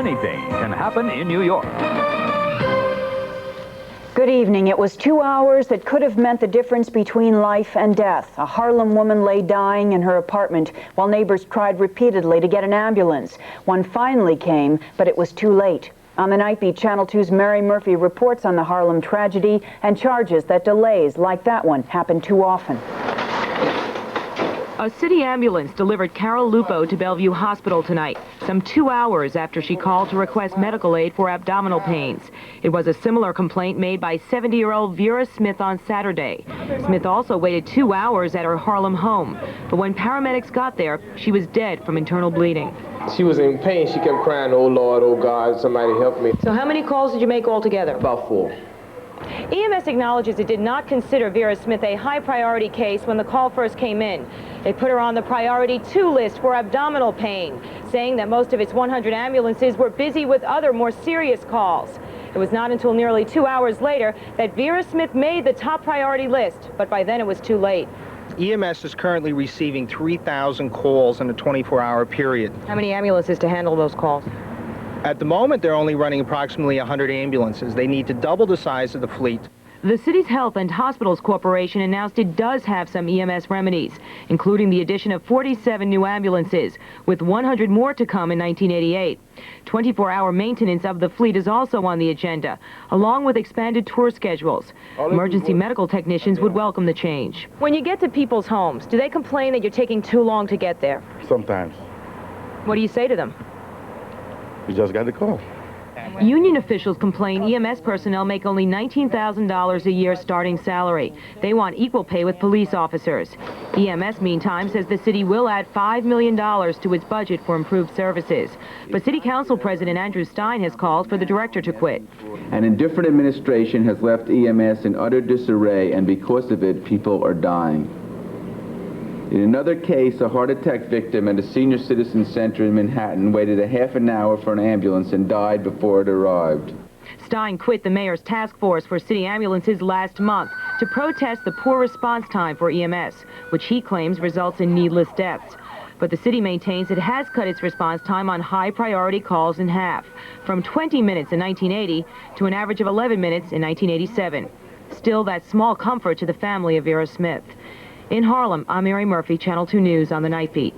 anything can happen in New York. Good evening. It was 2 hours that could have meant the difference between life and death. A Harlem woman lay dying in her apartment while neighbors tried repeatedly to get an ambulance. One finally came, but it was too late. On the Night Beat, Channel 2's Mary Murphy reports on the Harlem tragedy and charges that delays like that one happen too often. A city ambulance delivered Carol Lupo to Bellevue Hospital tonight, some 2 hours after she called to request medical aid for abdominal pains. It was a similar complaint made by 70-year-old Vera Smith on Saturday. Smith also waited 2 hours at her Harlem home, but when paramedics got there, she was dead from internal bleeding. She was in pain. She kept crying, "Oh Lord, oh God, somebody help me." So how many calls did you make altogether? About 4. EMS acknowledges it did not consider Vera Smith a high-priority case when the call first came in. They put her on the priority 2 list for abdominal pain, saying that most of its 100 ambulances were busy with other, more serious calls. It was not until nearly 2 hours later that Vera Smith made the top priority list, but by then it was too late. EMS is currently receiving 3,000 calls in a 24-hour period. How many ambulances to handle those calls? At the moment, they're only running approximately 100 ambulances. They need to double the size of the fleet. The city's Health and Hospitals Corporation announced it does have some EMS remedies, including the addition of 47 new ambulances, with 100 more to come in 1988. 24-hour maintenance of the fleet is also on the agenda, along with expanded tour schedules. Emergency medical technicians would welcome the change. When you get to people's homes, do they complain that you're taking too long to get there? Sometimes. What do you say to them? You just got the call. Union officials complain EMS personnel make only $19,000 a year starting salary. They want equal pay with police officers. EMS, meantime, says the city will add $5 million to its budget for improved services. But City Council President Andrew Stein has called for the director to quit. An indifferent administration has left EMS in utter disarray, and because of it, people are dying. In another case, a heart attack victim at a senior citizen center in Manhattan waited a half an hour for an ambulance and died before it arrived. Stein quit the mayor's task force for city ambulances last month to protest the poor response time for EMS, which he claims results in needless deaths. But the city maintains it has cut its response time on high-priority calls in half, from 20 minutes in 1980 to an average of 11 minutes in 1987. Still, that's small comfort to the family of Vera Smith. In Harlem, I'm Mary Murphy, Channel 2 News on the Night Beat.